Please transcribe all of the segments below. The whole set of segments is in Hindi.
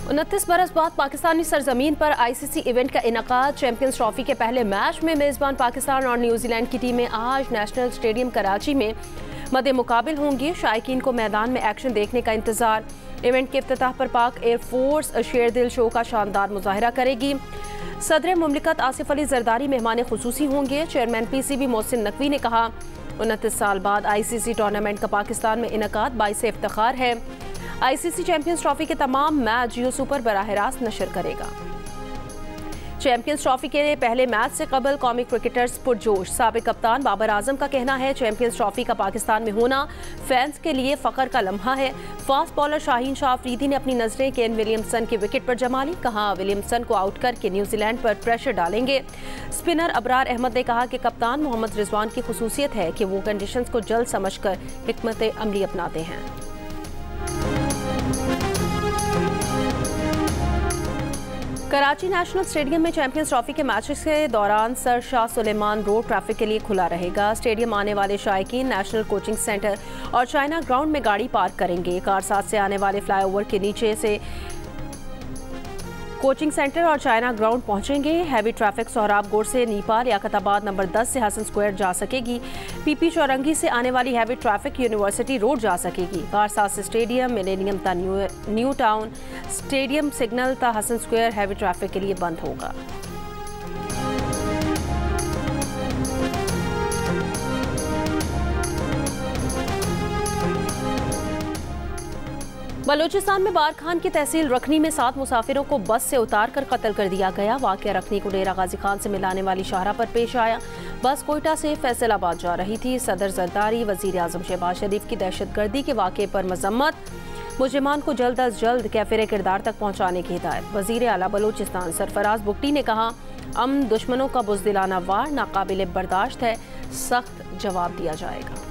29 बरस बाद पाकिस्तानी सरजमीन पर ICC इवेंट का इनकाद। चैंपियंस ट्रॉफी के पहले मैच में मेज़बान पाकिस्तान और न्यूजीलैंड की टीमें आज नेशनल स्टेडियम कराची में मद्दे मुकाबिल होंगी। शायकीन को मैदान में एक्शन देखने का इंतजार। इवेंट के इफ्तिताह पर पाक एयरफोर्स शेर दिल शो का शानदार मुजाहरा करेगी। सदर मुमलिकत आसिफ अली जरदारी मेहमान खुसूसी होंगे। चेयरमैन PCB मोहसिन नकवी ने कहा, 29 साल बाद ICC टूर्नामेंट का पाकिस्तान में इनकाद बाइस इफ्तिखार है। ICC चैंपियंस ट्रॉफी के तमाम मैच जियो सुपर बराह रास्त नशर करेगा। चैंपियंस ट्रॉफी के पहले मैच से कबल कौमी क्रिकेटर्स पुरजोश। साबिक कप्तान बाबर आजम का कहना है, चैंपियंस ट्रॉफी का पाकिस्तान में होना फैंस के लिए फ़ख्र का लम्हा है। फास्ट बॉलर शाहीन शाह अफरीदी ने अपनी नजरें केन विलियमसन के विकेट पर जमा ली। कहा, विलियमसन को आउट करके न्यूजीलैंड पर प्रेशर डालेंगे। स्पिनर अबरार अहमद ने कहा कि कप्तान मोहम्मद रिजवान की खुसूसियत है कि वो कंडीशंस को जल्द समझकर हिकमत अमली अपनाते हैं। कराची नेशनल स्टेडियम में चैंपियंस ट्रॉफी के मैचेस के दौरान sir Shah Suleman road traffic के लिए खुला रहेगा। स्टेडियम आने वाले शायकीन नेशनल कोचिंग सेंटर और चाइना ग्राउंड में गाड़ी पार्क करेंगे। कारसाज से आने वाले फ्लाईओवर के नीचे से कोचिंग सेंटर और चाइना ग्राउंड पहुंचेंगे। हैवी ट्रैफिक सोहराब गोड़ से नीपा लियाकताबाद नंबर 10 से हसन स्क्वायर जा सकेगी। PP चौरंगी से आने वाली हैवी ट्रैफिक यूनिवर्सिटी रोड जा सकेगी। कारसाज से स्टेडियम, मिलेनियम ता न्यू टाउन, स्टेडियम सिग्नल ता हसन स्क्वायर हैवी ट्रैफिक के लिए बंद होगा। बलूचिस्तान में बारखान की तहसील रखनी में 7 मुसाफिरों को बस से उतार कर कत्ल कर दिया गया। वाक़या रखनी को डेरा गाजी खान से मिलाने वाली शाहरा पर पेश आया। बस कोयटा से फैसलाबाद जा रही थी। सदर जरदारी वज़ीर आज़म शहबाज शरीफ की दहशतगर्दी के वाक़े पर मजम्मत। मुजरिमान को जल्द अज जल्द कैफिर किरदार तक पहुँचाने की हिदायत। वज़ीर आला बलूचिस्तान सरफराज बुगटी ने कहा, अमन दुश्मनों का बुज़दिलाना वार नाकाबिल बर्दाश्त है, सख्त जवाब दिया जाएगा।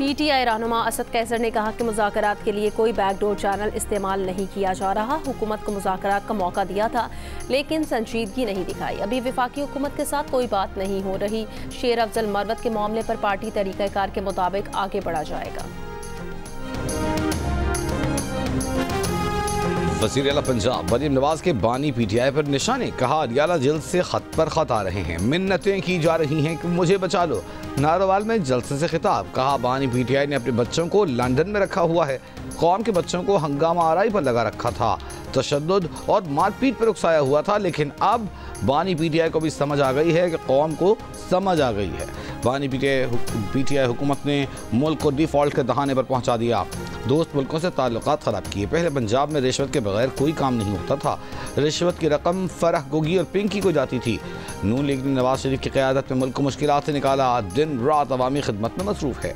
PTI रहनुमा असद कैसर ने कहा कि मुज़ाकरात के लिए कोई बैकडोर चैनल इस्तेमाल नहीं किया जा रहा। हुकूमत को मुज़ाकरात का मौका दिया था लेकिन संजीदगी नहीं दिखाई। अभी वफाकी हुकूमत के साथ कोई बात नहीं हो रही। शेर अफजल मरवत के मामले पर पार्टी तरीक़ाकार के मुताबिक आगे बढ़ा जाएगा। वज़ीर आला पंजाब मरीम नवाज के बानी PTI पर निशाने। कहा, अडियाला जेल से खत पर खत आ रहे हैं, मिन्नतें की जा रही हैं कि मुझे बचा लो। नारोवाल में जलसे से खिताब। कहा, बानी PTI ने अपने बच्चों को लंदन में रखा हुआ है। कौम के बच्चों को हंगामा आराई पर लगा रखा था, तशद्दुद और मारपीट पर उकसाया हुआ था, लेकिन अब बानी PTI को भी समझ आ गई है कि कौम को समझ आ गई है। बानी PTI हुकूमत ने मुल्क को डिफ़ॉल्ट के दहाने पर पहुंचा दिया। दोस्त मुल्कों से ताल्लुकात ख़राब किए। पहले पंजाब में रिश्वत के बगैर कोई काम नहीं होता था। रिश्वत की रकम फरह गोगी और पिंकी को जाती थी। नून लीग ने नवाज शरीफ की क़यादत में मुल्क को मुश्किलात से निकाला। दिन रात अवामी खिदमत में मसरूफ़ है।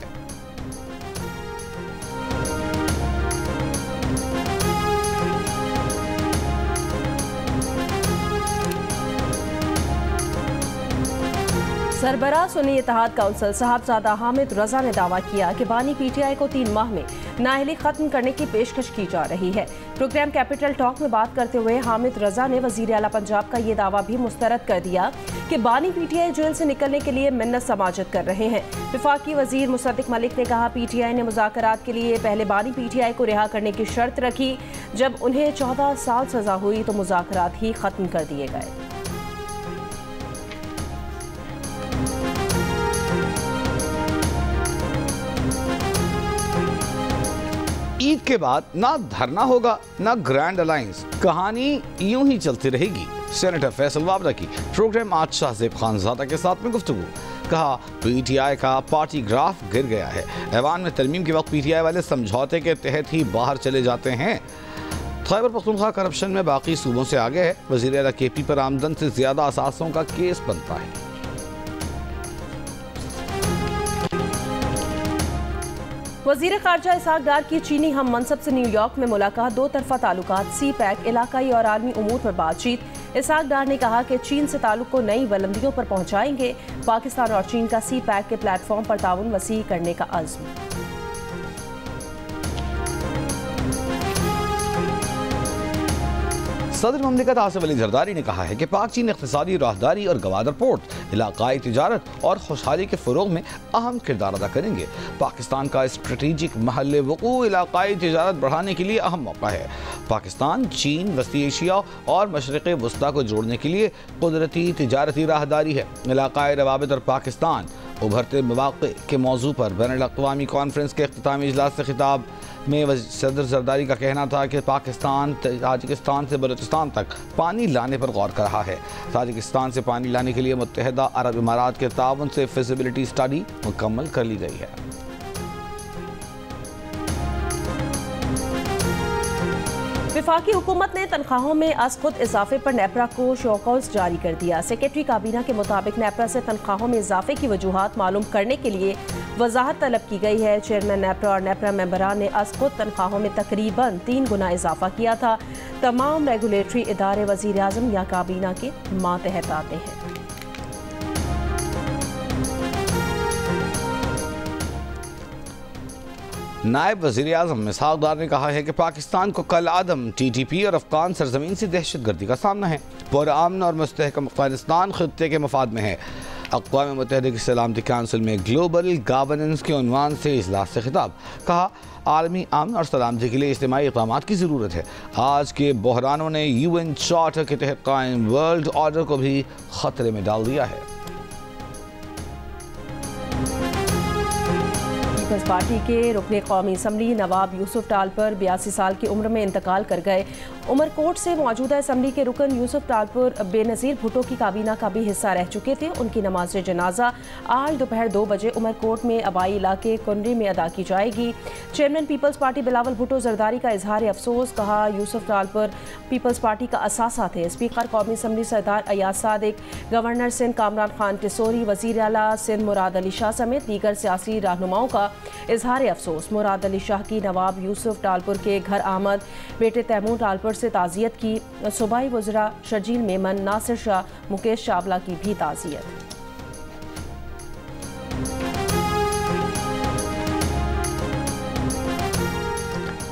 सरबराह सुन्नी इत्तेहाद काउंसिल साहबजादा हामिद रजा ने दावा किया कि बानी PTI को 3 माह में नाअहली खत्म करने की पेशकश की जा रही है। प्रोग्राम कैपिटल टॉक में बात करते हुए हामिद रजा ने वज़ीर आला पंजाब का ये दावा भी मुस्तरद कर दिया कि बानी PTI जेल से निकलने के लिए मिन्नत समाजत कर रहे हैं। वफाकी वज़ीर मुसद्दिक मलिक ने कहा, PTI ने मुज़ाकरात के लिए पहले बानी PTI को रिहा करने की शर्त रखी। जब उन्हें 14 साल सजा हुई तो मुज़ाकरात ही खत्म कर दिए गए। ईद के बाद ना धरना होगा ना ग्रैंड अलायंस, कहानी यूं ही चलती रहेगी। सेनेटर फैसल वाबरा की प्रोग्राम आज शाहजेब खानजादा के साथ में गुफ्तगू। कहा, PTI का पार्टी ग्राफ गिर गया है। ऐवान में तरमीम के वक्त PTI वाले समझौते के तहत ही बाहर चले जाते हैं। खैबर पख्तूनख्वा करप्शन में बाकी सूबों से आगे है। वज़ीर आला KP पर आमदन से ज्यादा असासों का केस बनता है। वज़ीर ख़ारजा इसहाक डार की चीनी हम मनसब से न्यूयॉर्क में मुलाकात। 2 तरफ़ा ताल्लुकात, CPEC, इलाकाई और आलमी उमूर पर बातचीत। इसहाक डार ने कहा कि चीन से ताल्लुक को नई बुलंदियों पर पहुँचाएंगे। पाकिस्तान और चीन का CPEC के प्लेटफॉर्म पर ताउन वसी करने का अज़्म। सदर ममलिकत आसिफ अली जरदारी ने कहा है कि पाक चीन इक़्तिसादी राहदारी और गवादर पोर्ट इलाकाई तिजारत और खुशहाली के फ़रोग़ में अहम किरदार अदा करेंगे। पाकिस्तान का स्ट्रेटेजिक महल वक़ू इलाकाई तिजारत बढ़ाने के लिए अहम मौका है। पाकिस्तान चीन, वस्ती एशिया और मशरिक़ वस्ता को जोड़ने के लिए कुदरती तिजारती राहदारी है। इलाकाई रवाबित और पाकिस्तान उभरते मौक़े के मौजू पर बैनुल-अक़वामी कॉन्फ्रेंस के इख्तितामी इजलास से खिताब में सदर जरदारी का कहना था कि पाकिस्तान ताजिकिस्तान से बलूचिस्तान तक पानी लाने पर गौर कर रहा है। ताजिकिस्तान से पानी लाने के लिए मुत्तहिदा अरब इमारात के ताउन से फिजिबिलिटी स्टडी मुकम्मल कर ली गई है। वफाकी हुकूमत ने तनख्वाहों में अज खुद इजाफे पर नेपरा को शोकॉज जारी कर दिया। सेक्रेटरी काबीना के मुताबिक नेपरा से तनख्वाहों में इजाफे की वजूहात मालूम करने के लिए वजाहत तलब की गई है। चेयरमैन नेपरा और नेपरा मेंबरान ने अज खुद तनख्वाहों में तकरीबन 3 गुना इजाफा किया था। तमाम रेगुलेटरी इदारे वज़ीर आज़म या काबीना के मातहत आते हैं। नायब वज़ीर आज़म इसहाक़ डार ने कहा है कि पाकिस्तान को कल आदम TTP और अफ़गान सरजमीन से दहशतगर्दी का सामना है। पुरअमन और मुस्तहकम अफ़गानिस्तान खित्ते के मफाद में है। अक़वाम मुत्तहिदा की सलामती काउंसिल में ग्लोबल गवर्नेंस के उन्वान से इजलास से खिताब। कहा, आलमी अमन और सलामती के लिए इज्तिमाई इक़दाम की ज़रूरत है। आज के बहरानों ने UN चार्टर के तहत कायम वर्ल्ड ऑर्डर को भी ख़तरे में डाल दिया है। पीपल्स पार्टी के रुकने कौमी असम्बली नवाब यूसुफ टालपुर 82 साल की उम्र में इंतकाल कर गए। उमरकोट से मौजूदा असम्बली के रुकन यूसुफ टालपुर बेनज़ीर भुट्टो की काबीना का भी हिस्सा रह चुके थे। उनकी नमाज जनाजा आज दोपहर 2 बजे उमरकोट में आबाई इलाके कुंडरी में अदा की जाएगी। Chairman Peoples Party Bilawal Bhutto Zardari का इजहार अफसोस। कहा, यूसुफ टालपुर पीपल्स पार्टी का असासा थे। स्पीकर कौमी असम्बली सरदार अयाज सादिक, गवर्नर सिंध कामरान खान टिसोरी, वज़ीर आला सिंध मुराद अली शाह समेत दीगर सियासी रहनुमाओं का इजहार अफसोस। मुराद अली शाह की नवाब यूसुफ टालपुर के घर आमद, बेटे तैमूर टालपुर से ताज़ियत की। सूबाई वज़रा शर्जील मेमन, नासिर शाह, मुकेश चावला की भी ताज़ियत।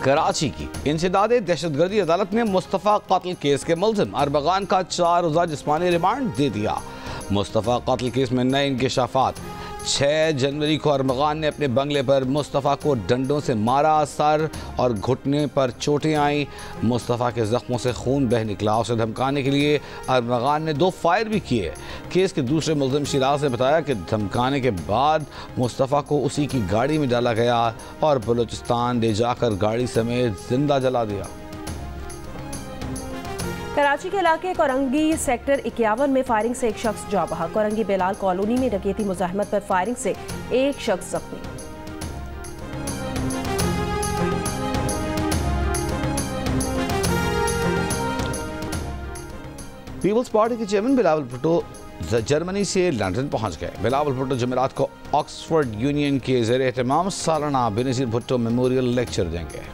कराची की इंसदाद दहशतगर्दी अदालत ने मुस्तफ़ा कत्ल केस के मुल्ज़िम अरबगान का 4 रोज़ा जिस्मानी रिमांड दे दिया। मुस्तफ़ा कत्ल केस में नए इंकशाफात। 6 जनवरी को अरबगान ने अपने बंगले पर मुस्तफ़ा को डंडों से मारा। सर और घुटने पर चोटें आईं। मुस्तफ़ा के ज़ख्मों से खून बह निकला। उसे धमकाने के लिए अरबगान ने 2 फायर भी किए। केस के दूसरे मुल्ज़िम शिराज ने बताया कि धमकाने के बाद मुस्तफ़ा को उसी की गाड़ी में डाला गया और बलूचिस्तान ले जाकर गाड़ी समेत जिंदा जला दिया। कराची के इलाके कोरंगी सेक्टर 51 में फायरिंग से एक शख्स जा बहा। कोरंगी बेलाल कॉलोनी में डकैती मुज़ाहमत पर फायरिंग से एक शख्स जख्मी। पीपल्स पार्टी के चेयरमैन बिलावल भुट्टो जर्मनी से लंदन पहुंच गए। बिलावल भुट्टो जुमेरात को ऑक्सफोर्ड यूनियन के ज़ेर एहतमाम सालाना बेनज़ीर भुट्टो मेमोरियल लेक्चर देंगे।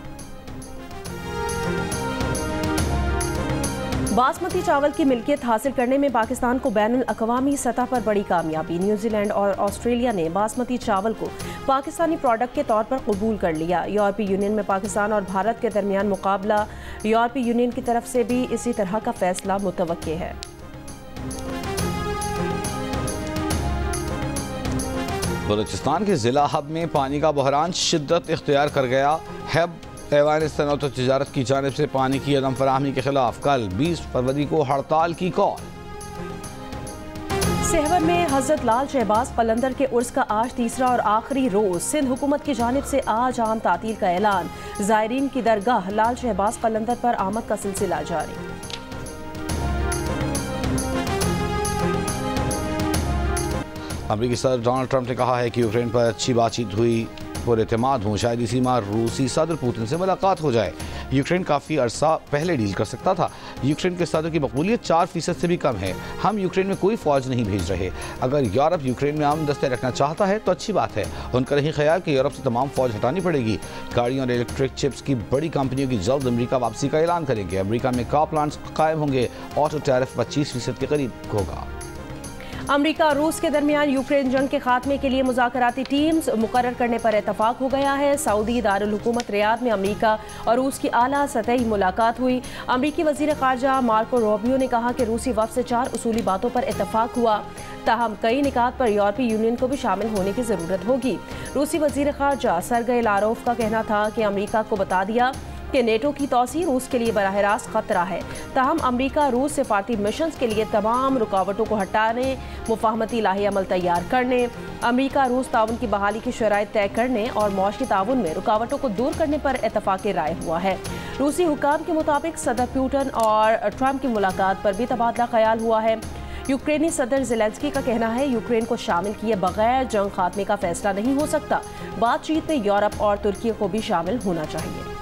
बासमती चावल की मिल्कियत हासिल करने में पाकिस्तान को बैनुल अक़वामी सतह पर बड़ी कामयाबी। न्यूजीलैंड और ऑस्ट्रेलिया ने बासमती चावल को पाकिस्तानी प्रोडक्ट के तौर पर कबूल कर लिया। यूरोपीय यूनियन में पाकिस्तान और भारत के दरमियान मुकाबला। यूरोपीय यूनियन की तरफ से भी इसी तरह का फैसला मुतवक्के है। बलूचिस्तान के ज़िला हब में पानी का बहरान शिद्दत इख्तियार कर गया है। ऐवान सनअत और तिजारत की जानिब से पानी की अदम फराहमी के खिलाफ कल 20 फरवरी को हड़ताल की कॉल। सहवर में हजरत लाल शहबाज कलंदर के उर्स का आज तीसरा और आखिरी रोज। सिंध हुकूमत की जानिब से आज आम तातील का ऐलान। ज़ायरीन की दरगाह लाल शहबाज कलंदर पर आमद का सिलसिला जारी। अमरीकी सदर डोनाल्ड ट्रंप ने कहा है कि यूक्रेन पर अच्छी बातचीत हुई, पुरएतमाद हूँ। शायद इसी माह रूसी सदर पुतिन से मुलाकात हो जाए। यूक्रेन काफ़ी अरसा पहले डील कर सकता था। यूक्रेन के सदर की मकबूलियत 4% से भी कम है। हम यूक्रेन में कोई फ़ौज नहीं भेज रहे। अगर यूरोप यूक्रेन में आम दस्ते रखना चाहता है तो अच्छी बात है। उनका नहीं ख्याल कि यूरोप से तमाम फ़ौज हटानी पड़ेगी। गाड़ियों और इलेक्ट्रिक चिप्स की बड़ी कंपनियों की जल्द अमरीका वापसी का ऐलान करेंगे। अमरीका में कार प्लांट्स कायम होंगे। ऑटो टैरिफ 25% के करीब होगा। अमेरिका और रूस के दरमियान यूक्रेन जंग के खात्मे के लिए मुज़ाकराती टीम्स मुकर्रर करने पर इतफाक हो गया है। सऊदी दारुल हुकूमत रियाद में अमेरिका और रूस की आला सतही मुलाकात हुई। अमेरिकी वज़ीर ख़ारजा मार्को रूबियो ने कहा कि रूसी वफ़द से 4 उसूली बातों पर इतफाक हुआ, ताहम कई निकात पर यूरोपीय यूनियन को भी शामिल होने की ज़रूरत होगी। रूसी वज़ीर ख़ारजा सरगई लारोव का कहना था कि अमेरिका को बता दिया कि नेटो की तोसी रूस के लिए बराह रास्त खतरा है। ताहम अमेरिका रूस सिफारती मिशन के लिए तमाम रुकावटों को हटाने, मुफाहमती लाही अमल तैयार करने, अमेरिका रूस ताउन की बहाली की शराइत तय करने और मौशी ताउन में रुकावटों को दूर करने पर इतफाक़ राय हुआ है। रूसी हुकाम के मुताबिक सदर पुतिन और ट्रंप की मुलाकात पर भी तबादला ख्याल हुआ है। यूक्रेनी सदर ज़ेलेंस्की का कहना है यूक्रेन को शामिल किए बगैर जंग खात्मे का फैसला नहीं हो सकता। बातचीत में यूरोप और तुर्की को भी शामिल होना चाहिए।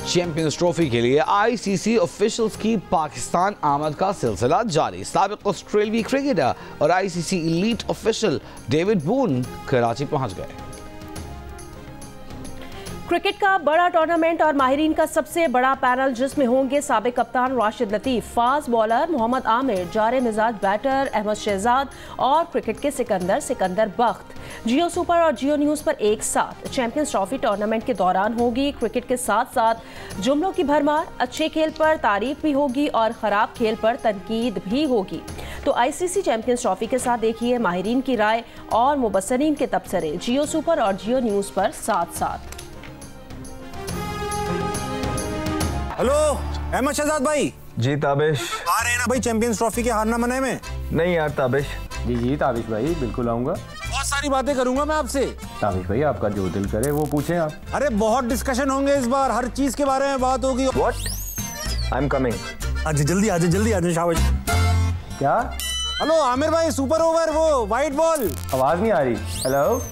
चैंपियंस ट्रॉफी के लिए आईसीसी ऑफिशियल्स की पाकिस्तान आमद का सिलसिला जारी। साबिक ऑस्ट्रेलियाई क्रिकेटर और ICC elite official David Boon Karachi पहुंच गए। क्रिकेट का बड़ा टूर्नामेंट और माहिरीन का सबसे बड़ा पैनल, जिसमें होंगे साबिक कप्तान राशिद लतीफ, फास्ट बॉलर मोहम्मद आमिर, जारे मिजाज बैटर अहमद शहजाद और क्रिकेट के सिकंदर बख्त। जियो सुपर और जियो न्यूज़ पर एक साथ चैंपियंस ट्रॉफी टूर्नामेंट के दौरान होगी। क्रिकेट के साथ साथ जुमलों की भरमार, अच्छे खेल पर तारीफ भी होगी और ख़राब खेल पर तनकीद भी होगी। तो आईसीसी चैंपियंस ट्रॉफी के साथ देखिए माहिरीन की राय और मुबस्सरीन के तबसरे जियो सुपर और जियो न्यूज़ पर साथ साथ। हेलो अहमद शहजाद भाई। जी ताबिश। आ रहे हैं ना भाई चैंपियंस ट्रॉफी के हारना मनाए में? नहीं यार ताबिश। जी ताबिश भाई बिल्कुल आऊंगा। बहुत सारी बातें करूंगा मैं आपसे। ताबिश भाई आपका जो दिल करे वो पूछें आप। अरे बहुत डिस्कशन होंगे इस बार, हर चीज के बारे में बात होगी। व्हाट? I am coming. आज जल्दी आ शाबाश। क्या? हेलो आमिर भाई, सुपर ओवर, वो वाइट बॉल। आवाज नहीं आ रही। हेलो।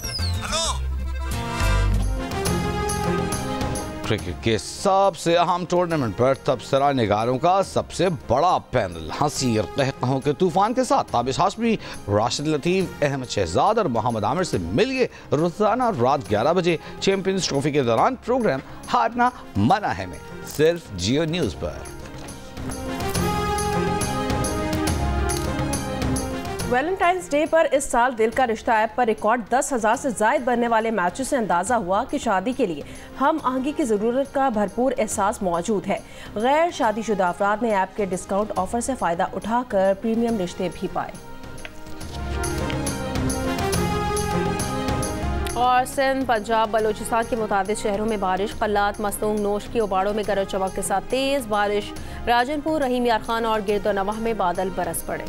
क्रिकेट के सबसे अहम टूर्नामेंट पर तबसरा निगारों का सबसे बड़ा पैनल, हंसी और कहकहों के तूफान के साथ ताबिश हाशमी, राशिद लतीफ, अहमद शहजाद और मोहम्मद आमिर से मिलिए रोजाना रात 11 बजे चैंपियंस ट्रॉफी के दौरान प्रोग्राम हारना मना है में, सिर्फ जियो न्यूज़ पर। वैलेंटाइंस डे पर इस साल दिल का रिश्ता ऐप पर रिकॉर्ड 10,000 से ज़ायद बनने वाले मैचों से अंदाज़ा हुआ कि शादी के लिए हम आहंगी की ज़रूरत का भरपूर एहसास मौजूद है। गैर शादीशुदा अफराद ने ऐप के डिस्काउंट ऑफर से फ़ायदा उठाकर प्रीमियम रिश्ते भी पाए। और सिंध, पंजाब, बलोचिस्तान के मुताबिक शहरों में बारिश, कल्लात, मस्तूंग, नोश की उबाड़ों में गरज चमक के साथ तेज़ बारिश, राजनपुर, रहीम यार खान और गिरदोनवाह में बादल बरस पड़े।